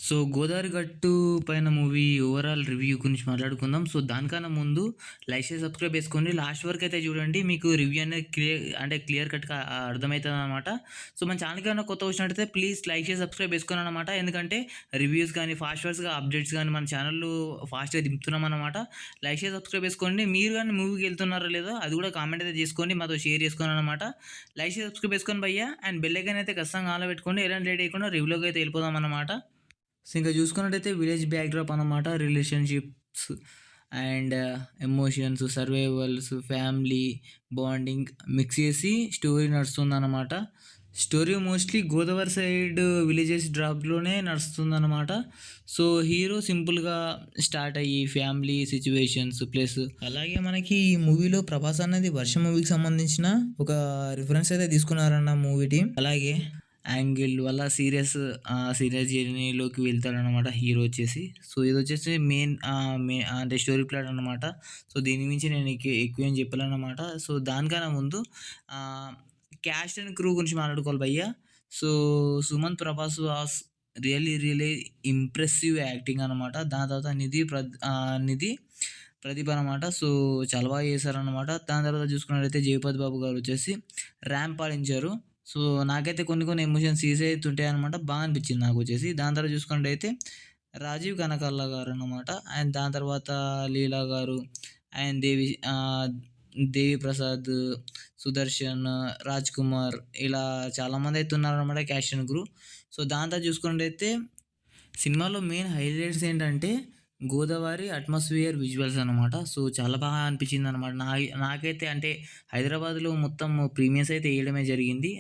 So 'Godavari గట్టు పైన' movie overall review గురించి మాట్లాడుకుందాం. సో దానికన్నా ముందు లైక్, షేర్, సబ్స్క్రైబ్ చేసుకోండి. లాస్ట్ వరకైతే చూడండి. మీకు రివ్యూ అనేది క్లియర్ కట్‌గా అర్థమైతదనమాట. సో మన ఛానల్‌కి ఏమైనా కొత్తగా వచ్చినట్టయితే ప్లీజ్ లైక్, షేర్, సబ్స్క్రైబ్ చేసుకోండనమాట. ఎందుకంటే రివ్యూస్ గానీ, ఫాస్ట్‌గా అప్డేట్స్ గానీ మన ఛానల్‌లో ఫాస్ట్‌గా దింపుతున్నామనమాట. లైక్, షేర్, సబ్స్క్రైబ్ చేసుకోండి. మీరు గానీ మూవీకి వెళ్తున్నారో లేదో అది కూడా కామెంట్ అయితే చేసుకోండి. మాతో షేర్ చేసుకోండనమాట. లైక్, షేర్, సబ్స్క్రైబ్ చేసుకోండి భయ్యా. అండ్ బెల్ ఐకాన్ అయితే ఖచ్చితంగా ఆన్‌లో పెట్టుకోండి. ఎలాంటి లేట్ చేయకుండా రివ్యూలోకి అయితే వెళ్ళిపోదామనమాట. సో, ఇంకా చూసుకున్నట్టయితే విలేజ్ బ్యాక్‌డ్రాప్ అన్నమాట. Relationships and emotions, survivals, family bonding mix చేసి స్టోరీ నడుస్తుందన్నమాట. Story mostly Godavari side villages డ్రాప్‌లోనే నడుస్తుందన్నమాట. సో, హీరో సింపుల్‌గా స్టార్ట్ అయ్యి ఫ్యామిలీ సిట్యుయేషన్స్ ప్లస్ అలాగే మనకి ఈ మూవీలో ప్రభాస్ అనేది 'వర్షం' మూవీకి సంబంధించిన ఒక రిఫరెన్స్ అయితే తీసుకున్నారన్న మూవీ టీమ్. అలాగే యాంగిల్ వల్ల సీరియస్ జర్నీలోకి వెళ్తాడనమాట హీరో వచ్చేసి. సో, ఇదొచ్చేసి మెయిన్ అంటే స్టోరీ ప్లాట్ అనమాట. సో, దీని మించి నేను ఎక్కువ ఏం చెప్పలేననమాట. సో, దానికన్నా ముందు ఆహ్, క్యాస్ట్ అండ్ క్రూ గురించి మాట్లాడుకోవాలి భయ్యా. So, Sumanth Prabhas was really impressive acting అనమాట. దాని తర్వాత నిధి ప్రదీప్ అనమాట. సో, చాలా బాగా చేశారనమాట. దాని తర్వాత చూసుకున్నట్టయితే జగపతి బాబు గారు వచ్చేసి ర్యాంప్ పాడించారు. సో, నాకైతే కొన్ని ఎమోషన్స్ సీరియస్ అయితుంటాయనమాట. బాగా అనిపించింది నాకొచ్చేసి. దాని తర్వాత చూసుకున్నట్టయితే రాజీవ్ కనకాల గారనమాట. అండ్ దాని తర్వాత లీలా గారు అండ్ దేవి ప్రసాద్, సుదర్శన్, రాజ్ కుమార్ ఇలా చాలామంది అయితే ఉన్నారనమాట క్యాస్ట్ అండ్ క్రూ. సో, దాని తర్వాత చూసుకున్నట్టయితే సినిమాలో మెయిన్ హైలైట్స్ ఏంటంటే గోదావరి అట్మాస్ఫియర్ విజువల్స్ అనమాట. సో, చాలా బాగా అనిపించిందనమాట. నాకైతే అంటే హైదరాబాద్‌లో మొత్తం ప్రీమియర్స్ అయితే ఎయడమే జరిగింది.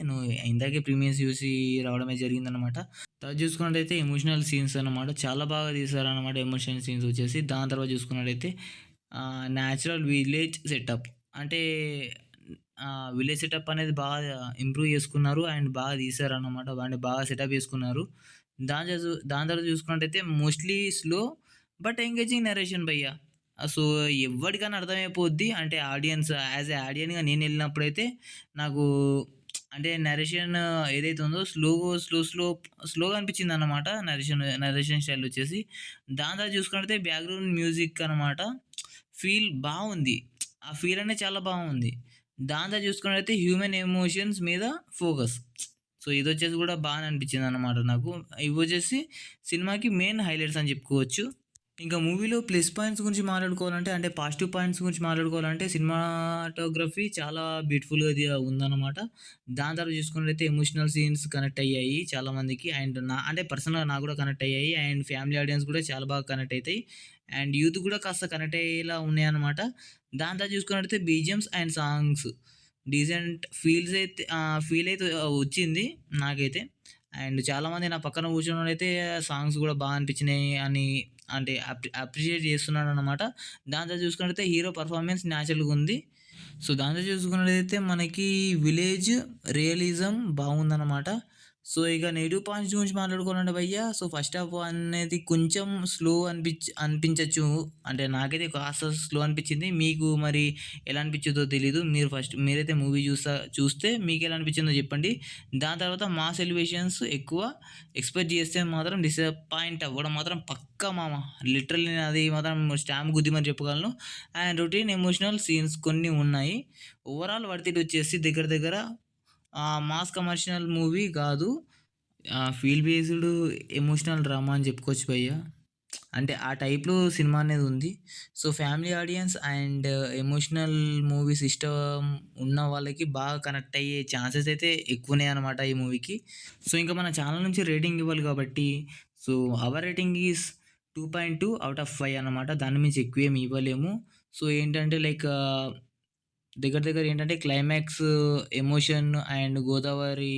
ఇందాకే ప్రీమియర్స్ చూసి రావడమే జరిగిందనమాట. తర్వాత చూసుకున్నట్టయితే ఎమోషనల్ సీన్స్ అనమాట. చాలా బాగా తీశారనమాట ఎమోషనల్ సీన్స్ వచ్చేసి. దాని తర్వాత చూసుకున్నట్టయితే నేచురల్ విలేజ్ సెటప్ అంటే విలేజ్ సెటప్ అనేది బాగా ఇంప్రూవ్ చేసుకున్నారు. అండ్ బాగా తీశారనమాట. అంటే బాగా సెటప్ చేసుకున్నారు. దాని తర్వాత చూసుకున్నట్టయితే mostly slow but engaging narration భయ్యా. సో, ఎవ్వడికైనా అర్థమైపోద్ది. అంటే యాస్ ఎ ఆడియన్‌గా నేనెళ్ళినప్పుడైతే నాకు అంటే నరేషన్ ఏదైతే ఉందో స్లోగా అనిపించిందన్నమాట. నరేషన్ స్టైల్ వచ్చేసి. దాని తర్వాత చూసుకున్నట్టయితే బ్యాక్‌గ్రౌండ్ మ్యూజిక్ అనమాట. ఫీల్ బావుంది. ఆ ఫీల్ అనేది చాలా బావుంది. దాని తర్వాత చూసుకున్నట్టయితే హ్యూమన్ ఎమోషన్స్ మీద ఫోకస్. సో, ఇదొచ్చేసి కూడా బానే అనిపించిందనమాట నాకు. ఇవొచ్చేసి సినిమాకి మెయిన్ హైలైట్స్ అని చెప్పుకోవచ్చు. ఇంకా మూవీలో ప్లస్ పాయింట్స్ గురించి మాట్లాడుకోవాలంటే, అంటే పాజిటివ్ పాయింట్స్ గురించి మాట్లాడుకోవాలంటే సినిమాటోగ్రఫీ చాలా బ్యూటిఫుల్‌గా ఉందనమాట. దాని తర్వాత చూసుకున్నట్లయితే ఎమోషనల్ సీన్స్ కనెక్ట్ అయ్యాయి చాలా మందికి. అండ్ అంటే పర్సనల్‌గా నాకు కూడా కనెక్ట్ అయ్యాయి. అండ్ ఫ్యామిలీ ఆడియన్స్ కూడా చాలా బాగా కనెక్ట్ అయితాయి. అండ్ యూత్ కూడా కాస్త కనెక్ట్ అయ్యేలా ఉన్నాయన్నమాట. దాని తర్వాత చూసుకున్నట్టయితే BGMs and songs decent feel అయితే వచ్చింది నాకైతే. అండ్ చాలామంది నా పక్కన కూర్చున్నోళ్ళైతే సాంగ్స్ కూడా బాగా అనిపించినాయి అని అంటే అప్రిషియేట్ చేస్తున్నాడనమాట. దాని తర్వాత చూసుకున్నట్టయితే హీరో పెర్ఫార్మెన్స్ న్యాచురల్‌గా ఉంది. సో, దాంతో చూసుకున్నట్టయితే మనకి విలేజ్ రియలిజం బాగుందనమాట. సో, ఇక నెగెటివ్ పాయింట్స్ గురించి మాట్లాడుకోవాలంటే భయ్యా, సో, ఫస్ట్ హాఫ్ అనేది కొంచెం స్లో అనిపించొచ్చు. అంటే నాకైతే కాస్త స్లో అనిపించింది. మీకు మరి ఎలా అనిపించిందో తెలీదు. మీరైతే మూవీ చూస్తే మీకెలా అనిపించిందో చెప్పండి. దాని తర్వాత మాస్ ఎలివేషన్స్ ఎక్కువ ఎక్స్‌పెక్ట్ చేస్తే మాత్రం డిసప్పాయింట్ అవ్వడం మాత్రం పక్కా మామ. లిటరల్లీ అది మాత్రం స్టాంప్ గుద్దిమని చెప్పగలను. అండ్ రొటీన్ ఎమోషనల్ సీన్స్ కొన్ని ఉన్నాయి. ఓవరాల్ వర్త్ ఇట్ వచ్చేసి దగ్గర దగ్గర మాస్ కమర్షియల్ మూవీ కాదు. ఫీల్ బేస్డ్ ఎమోషనల్ డ్రామా అని చెప్పుకోవచ్చు భయ్యా. అంటే ఆ టైప్‌లో సినిమా అనేది ఉంది. So, family audience and emotional movies ఇష్టం ఉన్న వాళ్ళకి బాగా కనెక్ట్ అయ్యే ఛాన్సెస్ అయితే ఎక్కువున్నాయన్నమాట ఈ మూవీకి. సో, ఇంకా మన ఛానల్ నుంచి రేటింగ్ ఇవ్వాలి కాబట్టి, so, our rating is 2.2 out of 5 అన్నమాట. దాని మించి ఎక్కువేమి ఇవ్వలేము. సో, ఏంటంటే లైక్ దగ్గర దగ్గర ఏంటంటే climax emotion and Godavari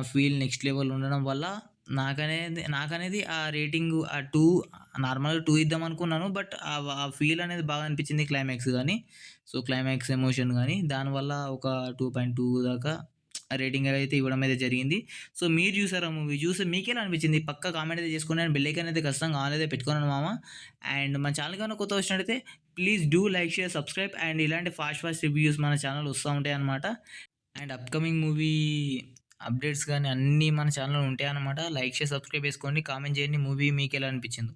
feel next level ఉండడం వల్ల నాకనేది ఆ రేటింగ్ 2 నార్మల్‌గా 2 ఇద్దామనుకున్నాను. బట్ ఆ ఫీల్ అనేది బాగా అనిపించింది క్లైమాక్స్ గాని. సో, క్లైమాక్స్ ఎమోషన్ గాని దానివల్ల ఒక 2.2 దాకా రేటింగ్ అయితే ఇవ్వడం అయితే జరిగింది. సో, మీరు చూసారా మూవీ? చూసి మీకెలా అనిపించింది? పక్కా కామెంట్ అయితే చేసుకోండి. అండ్ బెల్ ఐకాన్ అయితే ఖచ్చితంగా ఆన్ అయితే పెట్టుకోండి మామ. అండ్ మన ఛానల్‌కి ఏమైనా కొత్తగా వచ్చినట్టయితే please do like, share, subscribe and ఇలాంటి ఫాస్ట్ రివ్యూస్ మన ఛానెల్‌లో వస్తా ఉంటాయన్నమాట. అండ్ అప్‌కమింగ్ మూవీ అప్డేట్స్ గాని అన్నీ మన ఛానెల్‌లో ఉంటాయన్నమాట. లైక్ చేసి సబ్స్క్రైబ్ చేసుకోండి. కామెంట్ చేయండి మూవీ మీకెలా అనిపించిందో.